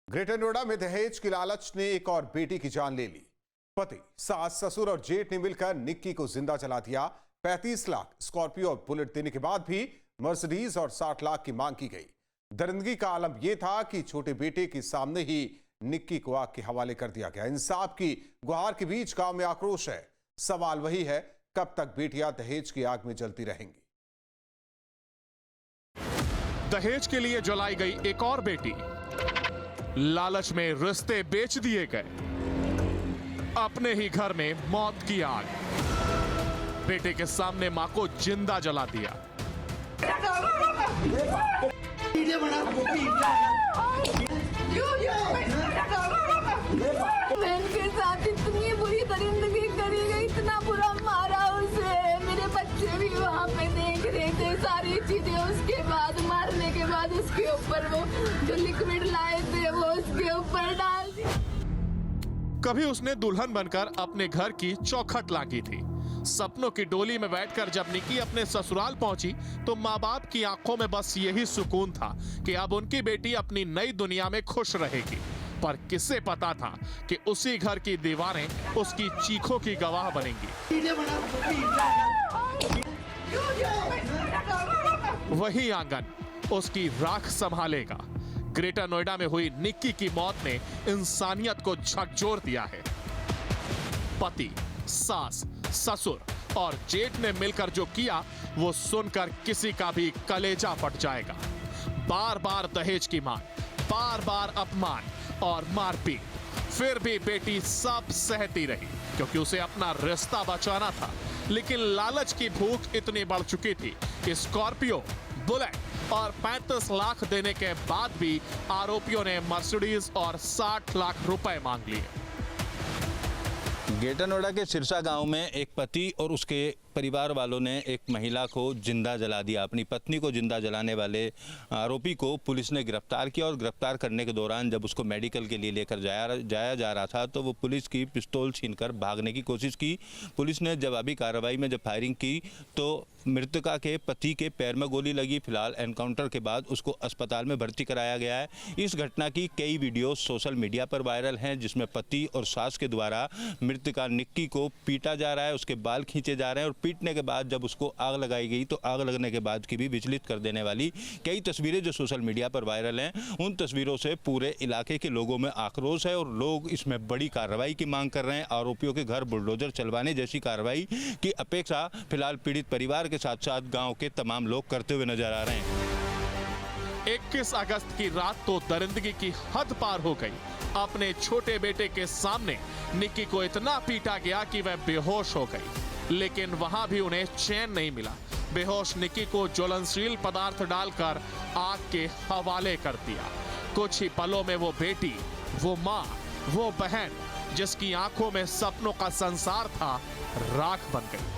Greater Noida में दहेज की लालच ने एक और बेटी की जान ले ली। पति, सास, ससुर और जेठ ने मिलकर निक्की को जिंदा जला दिया। 35 लाख स्कॉर्पियो और बुलेट देने के बाद भी मर्सिडीज और 60 लाख की मांग की गई। दरिंदगी का आलम यह था कि छोटे बेटे के सामने ही निक्की को आग के हवाले कर दिया गया। इंसाफ की गुहार के बीच गांव में आक्रोश है। सवाल वही है, कब तक बेटियां दहेज की आग में जलती रहेंगी? दहेज के लिए जलाई गई एक और बेटी, लालच में रिश्ते बेच दिए गए, अपने ही घर में मौत की आग, बेटे के सामने मां को जिंदा जला दिया। बहन के साथ इतनी बुरी दरिंदगी करी गई, इतना बुरा मारा उसे। मेरे बच्चे भी वहाँ पे देख रहे थे सारी चीजें। उसके बाद मारने के बाद उसके ऊपर वो जो लिक्विड लाए थे वो उसके ऊपर डाल दिया। कभी उसने दुल्हन बनकर अपने घर की चौखट लांघी थी। सपनों की डोली में बैठकर जब निक्की अपने ससुराल पहुंची तो माँ बाप की आंखों में बस यही सुकून था कि अब उनकी बेटी अपनी नई दुनिया में खुश रहेगी। पर किसे पता था कि उसी घर की दीवारें उसकी चीखों की गवाह बनेंगी। वही आंगन उसकी राख संभालेगा। ग्रेटर नोएडा में हुई निक्की की मौत ने इंसानियत को झकझोर दिया है। पति, सास, ससुर और जेठ ने मिलकर जो किया वो सुनकर किसी का भी कलेजा फट जाएगा। बार बार दहेज की मांग, बार बार अपमान और मारपीट, फिर भी बेटी सब सहती रही क्योंकि उसे अपना रिश्ता बचाना था। लेकिन लालच की भूख इतनी बढ़ चुकी थी कि स्कॉर्पियो, बुलेट और 35 लाख देने के बाद भी आरोपियों ने मर्सिडीज और 60 लाख रुपए मांग लिए। ग्रेटर नोएडा के सिरसा गांव में एक पति और उसके परिवार वालों ने एक महिला को जिंदा जला दिया। अपनी पत्नी को जिंदा जलाने वाले आरोपी को पुलिस ने गिरफ्तार किया और गिरफ्तार करने के दौरान जब उसको मेडिकल के लिए लेकर जाया जा रहा था तो वो पुलिस की पिस्तौल छीनकर भागने की कोशिश की। पुलिस ने जवाबी कार्रवाई में जब फायरिंग की तो मृतका के पति के पैर में गोली लगी। फिलहाल एनकाउंटर के बाद उसको अस्पताल में भर्ती कराया गया है। इस घटना की कई वीडियो सोशल मीडिया पर वायरल हैं जिसमें पति और सास के द्वारा मृतका निक्की को पीटा जा रहा है, उसके बाल खींचे जा रहे हैं और पीटने के बाद जब उसको आग लगाई गई तो आग लगने के बाद की भी विचलित कर देने वाली कई तस्वीरें जो सोशल मीडिया पर वायरल हैं, उन तस्वीरों से पूरे इलाके के लोगों में आक्रोश है और लोग इसमें बड़ी कार्रवाई की मांग कर रहे हैं। आरोपियों के घर बुलडोजर चलवाने जैसी कार्रवाई की अपेक्षा फिलहाल पीड़ित परिवार के साथ साथ गांव के तमाम लोग करते हुए नजर आ रहे हैं। 21 अगस्त की रात तो दरिंदगी की हद पार हो गई। अपने छोटे बेटे के सामने निक्की को इतना पीटा गया कि वह बेहोश हो गई, लेकिन वहां भी उन्हें चैन नहीं मिला। बेहोश निक्की को ज्वलनशील पदार्थ डालकर आग के हवाले कर दिया। कुछ ही पलों में वो बेटी, वो माँ, वो बहन जिसकी आंखों में सपनों का संसार था, राख बन गई।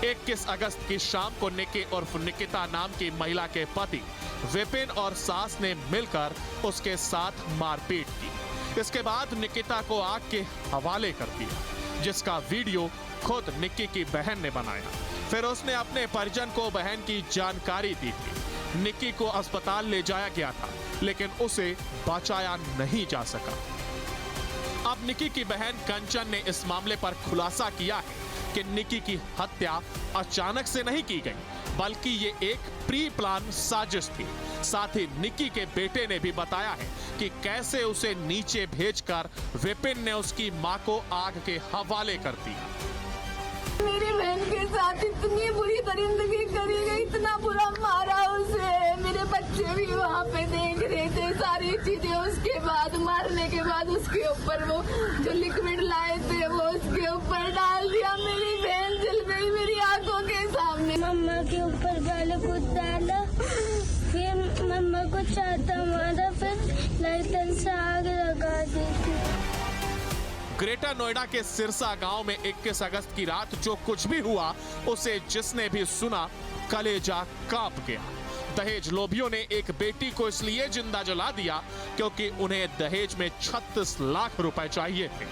21 अगस्त की शाम को निक्की उर्फ निकिता नाम की महिला के पति विपिन और सास ने मिलकर उसके साथ मारपीट की। इसके बाद निकिता को आग के हवाले कर दिया, जिसका वीडियो खुद निक्की की बहन ने बनाया। फिर उसने अपने परिजन को बहन की जानकारी दी थी। निक्की को अस्पताल ले जाया गया था, लेकिन उसे बचाया नहीं जा सका। अब निक्की की बहन कंचन ने इस मामले पर खुलासा किया है कि निक्की की हत्या अचानक से नहीं की गई, बल्कि ये एक प्री प्लान साजिश थी। साथ ही निक्की के बेटे ने भी बताया है कि कैसे उसे नीचे भेजकर विपिन ने उसकी मां को आग के हवाले कर दिया। मेरी बहन के साथ इतनी बुरी दरिंदगी करी गई, इतना बुरा मारा उसे। मेरे बच्चे भी वहाँ पे देख रहे थे सारी चीजें। उसके बाद मारने के बाद उसके ऊपर वो जो लिक्विड लाए थे वो उसके ऊपर डाल दिया। मेरी बहन जल गई मेरी आंखों के सामने। मम्मा के ऊपर गाल को डाला, फिर मम्मा को चाटा मारा, फिर लाइटर से आग लगा दी थी। ग्रेटर नोएडा के सिरसा गांव में 21 अगस्त की रात जो कुछ भी हुआ उसे जिसने भी सुना कलेजा कांप गया। दहेज लोभियों ने एक बेटी को इसलिए जिंदा जला दिया क्योंकि उन्हें दहेज में 36 लाख रुपए चाहिए थे।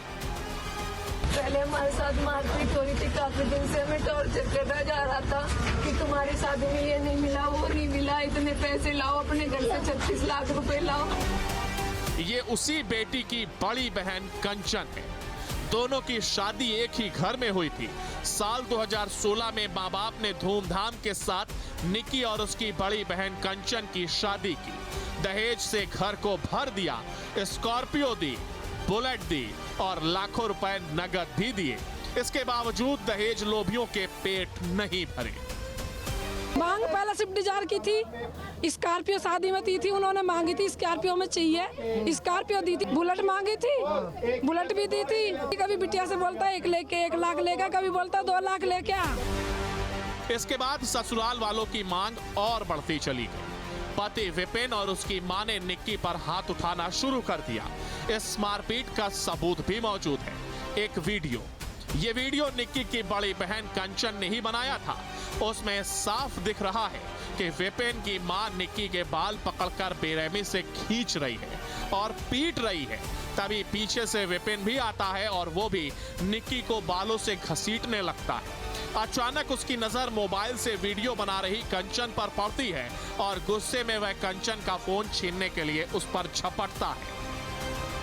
पहले हमारे साथ मारपीट हो रही थी, काफी दिन से हमें टॉर्चर करता जा रहा था कि तुम्हारी शादी में ये नहीं मिला, वो नहीं मिला, इतने पैसे लाओ, अपने घर से 36 लाख रुपए लाओ। ये उसी बेटी की बड़ी बहन कंचन है। दोनों की शादी एक ही घर में हुई थी। साल 2016 में माँ बाप ने धूमधाम के साथ निक्की और उसकी बड़ी बहन कंचन की शादी की। दहेज से घर को भर दिया, स्कॉर्पियो दी, बुलेट दी और लाखों रुपए नगद भी दिए। इसके बावजूद दहेज लोभियों के पेट नहीं भरे। मांग पहले स्विफ्ट डिजायर की थी, स्कॉर्पियो शादी में दी थी, उन्होंने मांगी थी स्कॉर्पियो में चाहिए, स्कॉर्पियो दी थी। बुलेट मांगी थी, बुलेट भी दी थी। कभी बिटिया से बोलता है 1 लाख लेगा, कभी बोलता 2 लाख लेके आ। इसके बाद ससुराल वालों की मांग और बढ़ती चली गई। पति विपिन और उसकी मां ने निक्की पर हाथ उठाना शुरू कर दिया। इस मारपीट का सबूत भी मौजूद है, एक वीडियो। ये वीडियो निक्की की बड़ी बहन कंचन ने ही बनाया था। उसमें साफ दिख रहा है कि विपिन की मां निक्की के बाल पकड़कर बेरहमी से खींच रही है और पीट रही है। तभी पीछे से विपिन भी आता है और वो भी निक्की को बालों से घसीटने लगता है। अचानक उसकी नजर मोबाइल से वीडियो बना रही कंचन पर पड़ती है और गुस्से में वह कंचन का फोन छीनने के लिए उस पर झपटता है।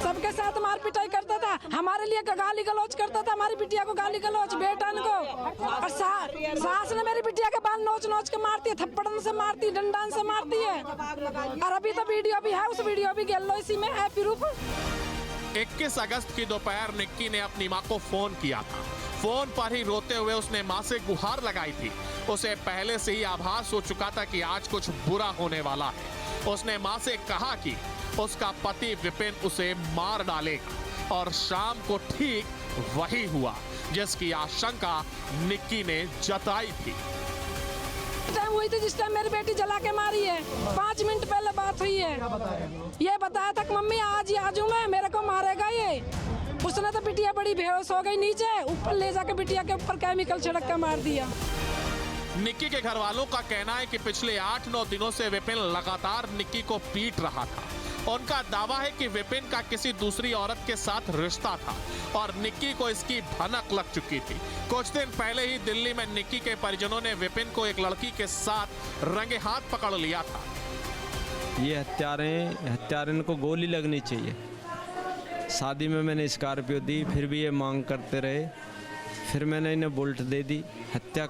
सबके साथ मार पिटाई करता था, हमारे लिए गाली गलौज करता था, हमारी बिटिया को गाली गलौज, बेटन को। और सास ने मेरी बिटिया के बाल नोच नोच के मारती है, थप्पड़न से मारती, डंडन से मारती है। और अभी तो वीडियो भी है, उस वीडियो भी गेलो इसी में है प्रूफ। 21 अगस्त की दोपहर निक्की ने अपनी मां को फोन किया था। फोन पर ही रोते हुए उसने मां से गुहार लगाई थी। उसे पहले से ही आभास हो चुका था कि आज कुछ बुरा होने वाला है। उसने मां से कहा कि उसका पति विपिन उसे मार डालेगा और शाम को ठीक वही हुआ जिसकी आशंका निक्की ने जताई थी। टाइम हुई थी जिस टाइम मेरी बेटी जला के मारी है, 5 मिनट पहले बात हुई है। ये बताया था कि मम्मी आज ही आजू मैं, मेरे को मारेगा ये। उसने तो बिटिया बड़ी बेहोश हो गई, नीचे ऊपर ले जाके बिटिया के ऊपर केमिकल छिड़क कर मार दिया। निक्की के घर वालों का कहना है कि पिछले 8-9 दिनों से विपिन लगातार निक्की को पीट रहा था। उनका दावा है कि विपिन का किसी दूसरी औरत के साथ रिश्ता था और निक्की को इसकी भनक लग चुकी थी। कुछ दिन पहले ही दिल्ली में निक्की के परिजनों ने विपिन को एक लड़की के साथ रंगे हाथ पकड़ लिया था। ये हत्यारे को गोली लगनी चाहिए। शादी में मैंने स्कॉर्पियो दी, फिर भी ये मांग करते रहे। फिर मैंने इन्हें बुलेट दे दी, हत्या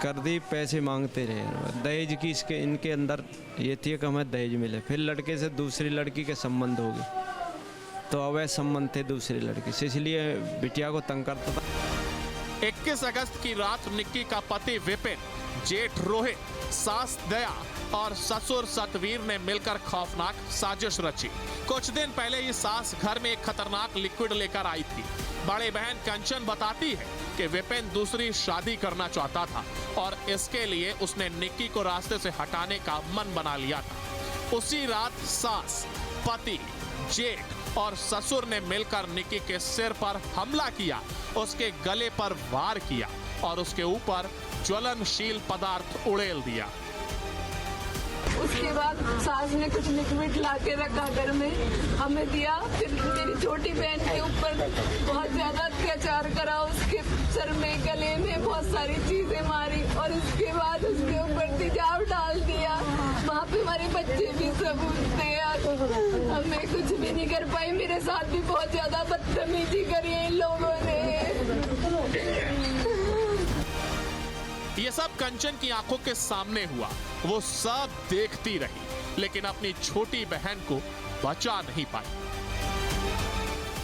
कर दी, पैसे मांगते रहे। दहेज की इनके अंदर ये थी कि हमें दहेज मिले। फिर लड़के से दूसरी लड़की के संबंध हो गए, तो अवैध संबंध थे दूसरी लड़की से, इसलिए बिटिया को तंग करता था। 21 अगस्त की रात निक्की का पति विपिन, जेठ रोहित, सास दया और ससुर सतवीर ने मिलकर खौफनाक साजिश रची। कुछ दिन पहले ही सास घर में एक खतरनाक लिक्विड लेकर आई थी। बड़ी बहन कंचन बताती है कि विपिन दूसरी शादी करना चाहता था और इसके लिए उसने निक्की को रास्ते से हटाने का मन बना लिया था। उसी रात सास, पति, जेठ और ससुर ने मिलकर निक्की के सिर पर हमला किया, उसके गले पर वार किया और उसके ऊपर ज्वलनशील पदार्थ उड़ेल दिया। उसके बाद सास ने कुछ लिक्विड ला के रखा घर में, हमें दिया। फिर मेरी छोटी बहन के ऊपर बहुत ज्यादा अत्याचार करा, उसके सर में, गले में बहुत सारी चीजें मारी और उसके बाद उसके ऊपर तेजाब डाल दिया। वहाँ पे हमारे बच्चे भी सब उठते हैं, हमें कुछ भी नहीं कर पाई। मेरे साथ भी बहुत ज्यादा बदतमीजी करी है इन लोगों ने। ये सब कंचन की आंखों के सामने हुआ। वो सब देखती रही, लेकिन अपनी छोटी बहन को बचा नहीं पाई।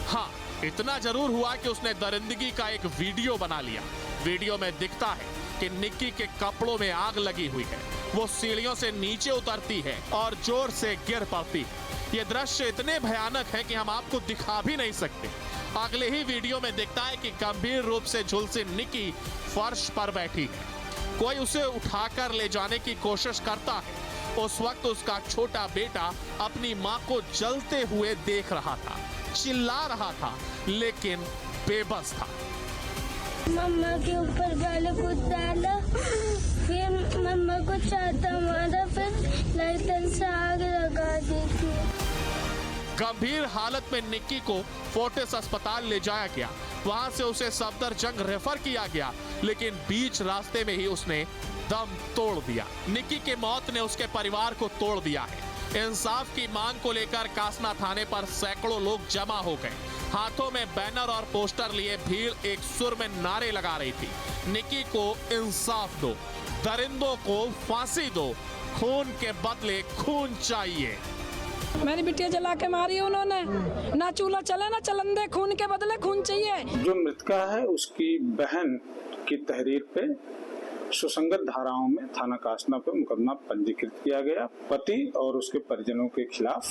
हाँ, इतना जरूर हुआ कि उसने दरिंदगी का एक वीडियो बना लिया। वीडियो में दिखता है कि निक्की के कपड़ों में आग लगी हुई है। वो सीढ़ियों से नीचे उतरती है और जोर से गिर पड़ती है। ये दृश्य इतने भयानक है कि हम आपको दिखा भी नहीं सकते। अगले ही वीडियो में दिखता है कि गंभीर रूप से झुलसी निक्की फर्श पर बैठी है। कोई उसे उठाकर ले जाने की कोशिश करता है। उस वक्त उसका छोटा बेटा अपनी मां को जलते हुए देख रहा था, चिल्ला रहा था, लेकिन बेबस था। मम्मा के ऊपर गाल कूद डाला, फिर मम्मा को चाटा मारा, फिर लाइटर से आग लगा दी थी। गंभीर हालत में निक्की को फोर्टिस अस्पताल ले जाया गया। वहां से उसे सफदरजंग रेफर किया गया, लेकिन बीच रास्ते में ही उसने दम तोड़ दिया। निक्की की मौत ने उसके परिवार को तोड़ दिया है। इंसाफ की मांग को लेकर कासना थाने पर सैकड़ों लोग जमा हो गए। हाथों में बैनर और पोस्टर लिए भीड़ एक सुर में नारे लगा रही थी, निक्की को इंसाफ दो, दरिंदों को फांसी दो, खून के बदले खून चाहिए। मेरी बिटिया जला के मारी उन्होंने, ना चूल्हा चले ना चलन दे, खून के बदले खून चाहिए। जो मृतका है उसकी बहन की तहरीर पे सुसंगत धाराओं में थाना कासना पे मुकदमा पंजीकृत किया गया। पति और उसके परिजनों के खिलाफ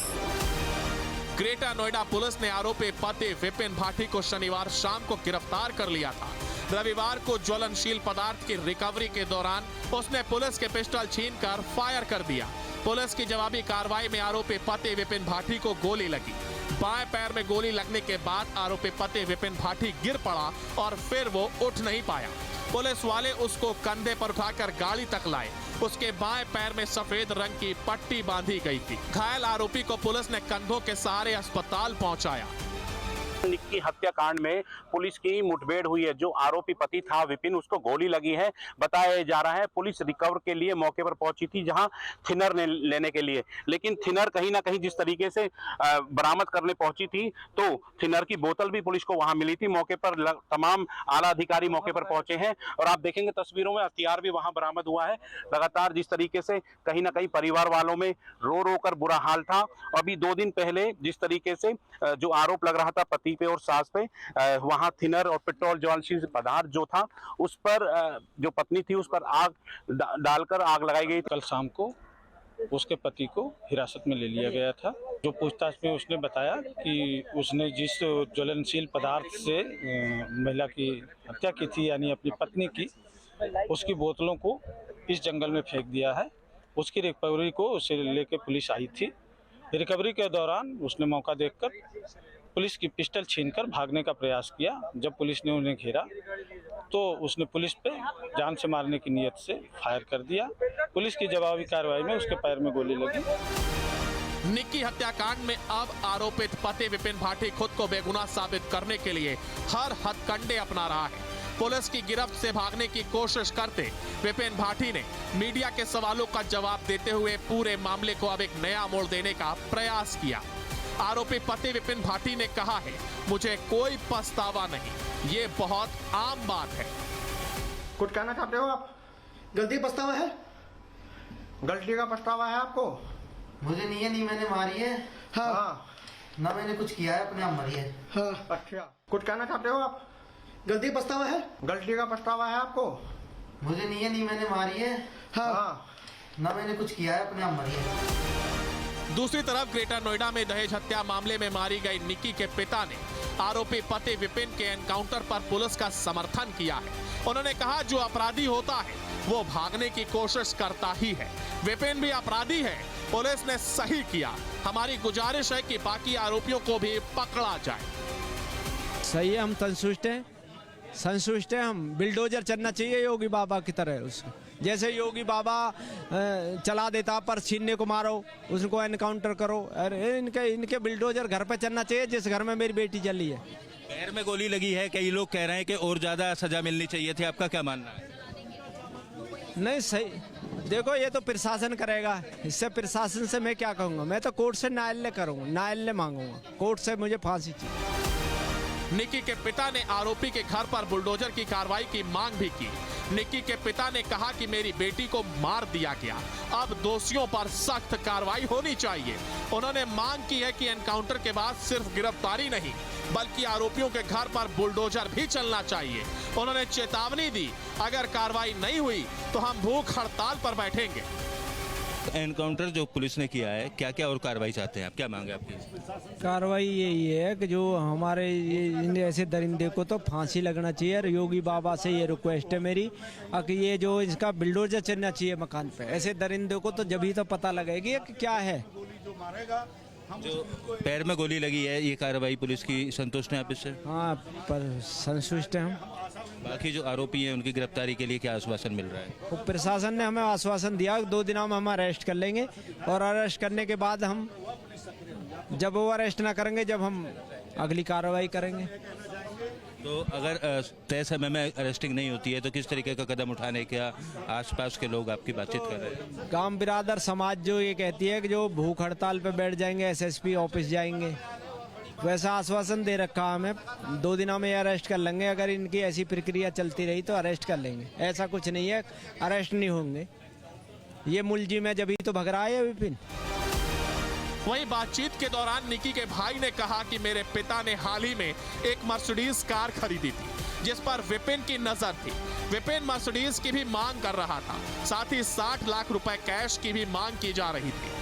ग्रेटर नोएडा पुलिस ने आरोपी पति विपिन भाटी को शनिवार शाम को गिरफ्तार कर लिया था। रविवार को ज्वलनशील पदार्थ की रिकवरी के दौरान उसने पुलिस के पिस्टल छीनकर फायर कर दिया। पुलिस की जवाबी कार्रवाई में आरोपी पति विपिन भाटी को गोली लगी। बाएं पैर में गोली लगने के बाद आरोपी पति विपिन भाटी गिर पड़ा और फिर वो उठ नहीं पाया। पुलिस वाले उसको कंधे पर उठाकर गाड़ी तक लाए। उसके बाएं पैर में सफेद रंग की पट्टी बांधी गई थी। घायल आरोपी को पुलिस ने कंधों के सहारे अस्पताल पहुंचाया। निक्की हत्याकांड में पुलिस की मुठभेड़ हुई है। जो आरोपी पति था विपिन, उसको गोली लगी है बताया जा रहा है। पुलिस रिकवर के लिए मौके पर पहुंची थी, जहां थिनर लेने के लिए, लेकिन थिनर कहीं ना कहीं जिस तरीके से बरामद करने पहुंची थी, तो थिनर की बोतल भी पुलिस को वहां मिली थी। मौके पर तमाम आला अधिकारी मौके पर पहुंचे हैं और आप देखेंगे तस्वीरों में हथियार भी वहां बरामद हुआ है। लगातार जिस तरीके से कहीं ना कहीं परिवार वालों में रो रो कर बुरा हाल था। अभी 2 दिन पहले जिस तरीके से जो आरोप लग रहा था पति पे और सास पे, वहां थिनर और पेट्रोल ज्वलनशील पदार्थ जो था उस पर जो पत्नी थी उस पर आग डालकर आग लगाई गई। कल शाम को उसके पति को हिरासत में ले लिया गया था। जो पूछताछ में उसने बताया कि उसने जिस ज्वलनशील पदार्थ से महिला की हत्या की थी, यानी अपनी पत्नी की, उसकी बोतलों को इस जंगल में फेंक दिया है। उसकी रिकवरी को उसे लेकर पुलिस आई थी। रिकवरी के दौरान उसने मौका देखकर पुलिस की पिस्टल छीनकर भागने का प्रयास किया। जब पुलिस ने उन्हें घेरा तो उसने पुलिस पे जान से मारने की नीयत से फायर कर दिया। पुलिस की जवाबी कार्रवाई में उसके पैर में गोली लगी। निक्की हत्याकांड में अब आरोपित पति विपिन भाटी खुद को बेगुनाह साबित करने के लिए हर हथकंडे अपना रहा है। पुलिस की गिरफ्त से भागने की कोशिश करते विपिन भाटी ने मीडिया के सवालों का जवाब देते हुए पूरे मामले को अब एक नया मोड़ देने का प्रयास किया। आरोपी पति विपिन भाटी ने कहा है, मुझे कोई पछतावा नहीं, ये बहुत आम बात है। कुछ कहना चाहते हो आप? गलती पछतावा है? गलती का पछतावा है आपको? मुझे नहीं है, नहीं मैंने मारी है। हाँ। ना मैंने कुछ किया है, अपने आप मरी है। हाँ। अच्छा, कुछ कहना चाहते हो आप? गलती पछतावा है? गलती का पछतावा है आपको? मुझे नहीं है, नहीं मैंने मारी है। हाँ। ना मैंने कुछ किया है, अपने आप मरी है। दूसरी तरफ ग्रेटर नोएडा में दहेज हत्या मामले में मारी गई निक्की के पिता ने आरोपी पति विपिन के एनकाउंटर पर पुलिस का समर्थन किया है। उन्होंने कहा, जो अपराधी होता है वो भागने की कोशिश करता ही है। विपिन भी अपराधी है, पुलिस ने सही किया। हमारी गुजारिश है कि बाकी आरोपियों को भी पकड़ा जाए। सही है, हम संतुष्ट हैं हम। बिल्डोजर चलना चाहिए योगी बाबा की तरह उसको, जैसे योगी बाबा चला देता पर छीनने को मारो, उसको एनकाउंटर करो। अरे इनके बिल्डोजर घर पे चलना चाहिए जिस घर में मेरी बेटी चली है। पैर में गोली लगी है, कई लोग कह रहे हैं कि और ज्यादा सजा मिलनी चाहिए थी। आपका क्या मानना है? नहीं सही, देखो ये तो प्रशासन करेगा, इससे प्रशासन से मैं क्या कहूँगा। मैं तो कोर्ट से न्यायालय करूँगा, न्यायालय मांगूंगा, कोर्ट से मुझे फांसी चाहिए। निक्की के पिता ने आरोपी के घर पर बुलडोजर की कार्रवाई की मांग भी की। निक्की के पिता ने कहा कि मेरी बेटी को मार दिया गया, अब दोषियों पर सख्त कार्रवाई होनी चाहिए। उन्होंने मांग की है कि एनकाउंटर के बाद सिर्फ गिरफ्तारी नहीं बल्कि आरोपियों के घर पर बुलडोजर भी चलना चाहिए। उन्होंने चेतावनी दी, अगर कार्रवाई नहीं हुई तो हम भूख हड़ताल पर बैठेंगे। एनकाउंटर जो पुलिस ने किया है, क्या क्या और कार्रवाई चाहते हैं आप? क्या मांगे आपकी? कार्रवाई यही है कि जो हमारे इन ऐसे दरिंदे को तो फांसी लगना चाहिए। और योगी बाबा से ये रिक्वेस्ट है मेरी कि ये जो इसका बिल्डोजर चलना चाहिए मकान पे। ऐसे दरिंदे को तो जब ही तो पता लगेगी कि क्या है। जो पैर में गोली लगी है, ये कार्रवाई पुलिस की संतुष्ट है आप इससे? हाँ, पर संतुष्ट हैं हम। बाकी जो आरोपी हैं उनकी गिरफ्तारी के लिए क्या आश्वासन मिल रहा है? तो प्रशासन ने हमें आश्वासन दिया 2 दिनों में हम अरेस्ट कर लेंगे, और अरेस्ट करने के बाद हम जब वो अरेस्ट ना करेंगे जब हम अगली कार्रवाई करेंगे। तो अगर तय समय में अरेस्टिंग नहीं होती है तो किस तरीके का कदम उठाने का आसपास के लोग आपकी बातचीत कर रहे हैं? गांव बिरादर समाज जो ये कहती है कि जो भूख हड़ताल पे बैठ जाएंगे, एसएसपी ऑफिस जाएंगे, वैसा आश्वासन दे रखा हमें 2 दिनों में अरेस्ट कर लेंगे। अगर इनकी ऐसी प्रक्रिया चलती रही तो अरेस्ट कर लेंगे। ऐसा कुछ नहीं है, अरेस्ट नहीं होंगे। ये मुलजिम है जब ही तो भग रहा है विपिन। वहीं बातचीत के दौरान निकी के भाई ने कहा कि मेरे पिता ने हाल ही में एक मर्सिडीज कार खरीदी थी जिस पर विपिन की नजर थी। विपिन मर्सिडीज की भी मांग कर रहा था, साथ ही 60 लाख रुपए कैश की भी मांग की जा रही थी।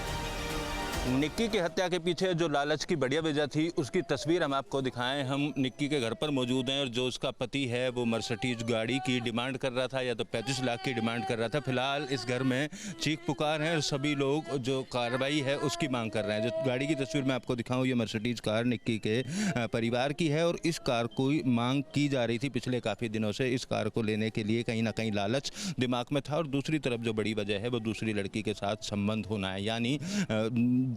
निक्की की हत्या के पीछे जो लालच की बढ़िया वजह थी उसकी तस्वीर हम आपको दिखाएं। हम निक्की के घर पर मौजूद हैं और जो उसका पति है वो मर्सिडीज गाड़ी की डिमांड कर रहा था या तो 35 लाख की डिमांड कर रहा था। फिलहाल इस घर में चीख पुकार है और सभी लोग जो कार्रवाई है उसकी मांग कर रहे हैं। जो गाड़ी की तस्वीर मैं आपको दिखाऊं, ये मर्सिडीज कार निक्की के परिवार की है और इस कार को मांग की जा रही थी पिछले काफ़ी दिनों से। इस कार को लेने के लिए कहीं ना कहीं लालच दिमाग में था और दूसरी तरफ जो बड़ी वजह है वो दूसरी लड़की के साथ संबंध होना है, यानी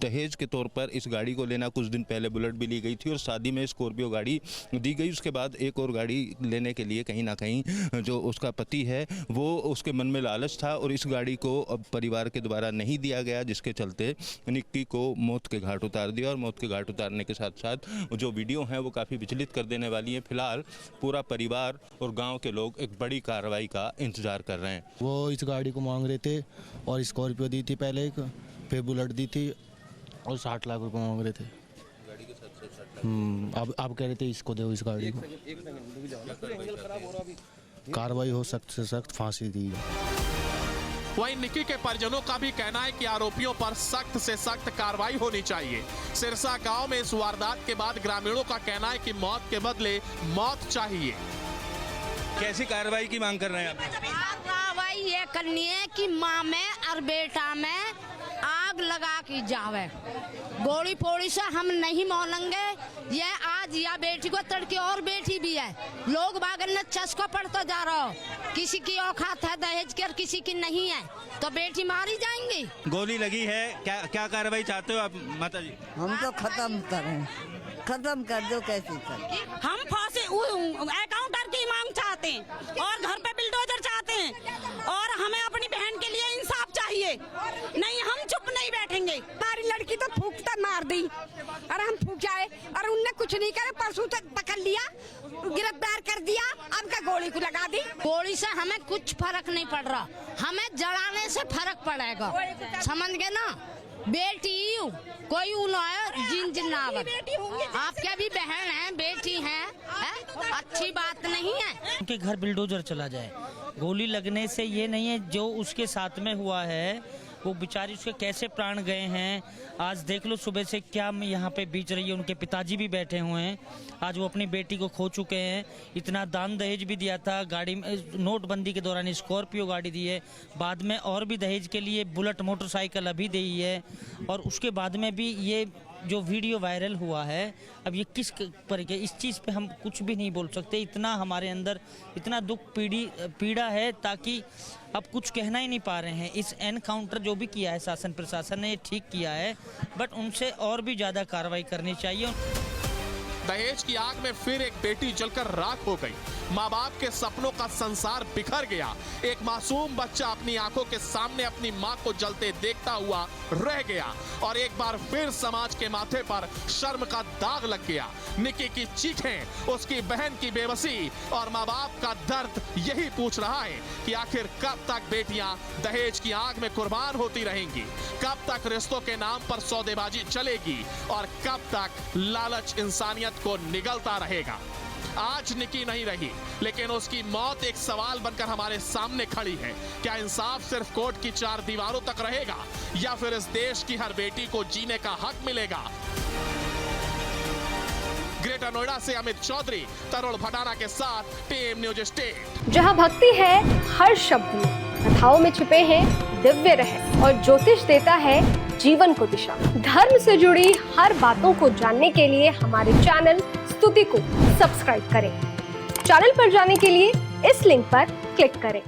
दहेज के तौर पर इस गाड़ी को लेना। कुछ दिन पहले बुलेट भी ली गई थी और शादी में स्कॉर्पियो गाड़ी दी गई। उसके बाद एक और गाड़ी लेने के लिए कहीं ना कहीं जो उसका पति है वो उसके मन में लालच था और इस गाड़ी को अब परिवार के द्वारा नहीं दिया गया, जिसके चलते निक्की को मौत के घाट उतार दिया। और मौत के घाट उतारने के साथ साथ जो वीडियो हैं वो काफ़ी विचलित कर देने वाली है। फिलहाल पूरा परिवार और गाँव के लोग एक बड़ी कार्रवाई का इंतजार कर रहे हैं। वो इस गाड़ी को मांग रहे थे और स्कॉर्पियो दी थी पहले, एक फिर बुलेट दी थी और 60 लाख रुपए मांग रहे थे। गाड़ी के साथ 60 लाख। अब कह रहे थे इसको दो, इस गाड़ी को। कार्रवाई हो सख्त से सख्त फांसी दी जाए। वहीं निकी के परिजनों का भी कहना है कि आरोपियों पर सख्त से सख्त कार्रवाई होनी चाहिए। सिरसा गांव में इस वारदात के बाद ग्रामीणों का कहना है कि मौत के बदले मौत चाहिए। कैसी कार्रवाई की मांग कर रहे हैं आप? कार्रवाई ये करनी है कि माँ में और बेटा में आग लगा की जावे। गोली पोड़ी से हम नहीं मानेंगे। ये आज या बेटी को तड़के और बेटी भी है। लोग बागन ने चस्का पड़ता जा रहा हो, किसी की औकात है दहेज की और किसी की नहीं है, तो बेटी मारी जाएंगी। गोली लगी है, क्या कार्रवाई चाहते हो आप माता जी? हम तो खत्म करें, खत्म कर दो। कैसे कर? हम फांसी एकाउंटर की मांग चाहते हैं और घर पे बिल्डोजर चाहते हैं और हमें अपनी बहन के लिए इंसाफ चाहिए। नहीं, हम चुप नहीं बैठेंगे। हमारी लड़की तो फूकता मार दी और हम फूक जाए और उनने कुछ नहीं करे। परसों तक पकड़ लिया, गिरफ्तार कर दिया, अब का गोली को लगा दी। गोली से हमें कुछ फर्क नहीं पड़ रहा, हमें जलाने से फर्क पड़ेगा। समझ गए ना? बेटी कोई जिन ना आपके भी बहन है, बेटी है, अच्छी बात नहीं है। उनके घर बिल्डोजर चला जाए। गोली लगने से ये नहीं है, जो उसके साथ में हुआ है वो बेचारी उसके कैसे प्राण गए हैं। आज देख लो सुबह से क्या यहाँ पे बीच रही है। उनके पिताजी भी बैठे हुए हैं। आज वो अपनी बेटी को खो चुके हैं। इतना दान दहेज भी दिया था, गाड़ी में नोटबंदी के दौरान स्कॉर्पियो गाड़ी दी है, बाद में और भी दहेज के लिए बुलेट मोटरसाइकिल अभी दी है और उसके बाद में भी ये जो वीडियो वायरल हुआ है, अब ये किस पर के इस चीज़ पे हम कुछ भी नहीं बोल सकते। इतना हमारे अंदर इतना दुख पीड़ा है ताकि अब कुछ कहना ही नहीं पा रहे हैं। इस एनकाउंटर जो भी किया है शासन प्रशासन ने, ये ठीक किया है, बट उनसे और भी ज़्यादा कार्रवाई करनी चाहिए। दहेज की आग में फिर एक बेटी जलकर राख हो गई। माँ बाप के सपनों का संसार बिखर गया। एक मासूम बच्चा अपनी आंखों के सामने अपनी माँ को जलते देखता हुआ रह गया और एक बार फिर समाज के माथे पर शर्म का दाग लग गया। निकी की चीखें, उसकी बहन की बेबसी और माँ बाप का दर्द यही पूछ रहा है कि आखिर कब तक बेटियां दहेज की आग में कुर्बान होती रहेंगी, कब तक रिश्तों के नाम पर सौदेबाजी चलेगी और कब तक लालच इंसानियत को निगलता रहेगा। आज निकी नहीं रही, लेकिन उसकी मौत एक सवाल बनकर हमारे सामने खड़ी है। क्या इंसाफ सिर्फ कोर्ट की 4 दीवारों तक रहेगा या फिर इस देश की हर बेटी को जीने का हक मिलेगा? ग्रेटर नोएडा से अमित चौधरी, तरुण भटाना के साथ टीम न्यूज स्टेट। जहां भक्ति है हर शब्द में, कथाओं में छिपे हैं दिव्य रहस्य और ज्योतिष देता है जीवन को दिशा। धर्म से जुड़ी हर बातों को जानने के लिए हमारे चैनल स्तुति को सब्सक्राइब करें। चैनल पर जाने के लिए इस लिंक पर क्लिक करें।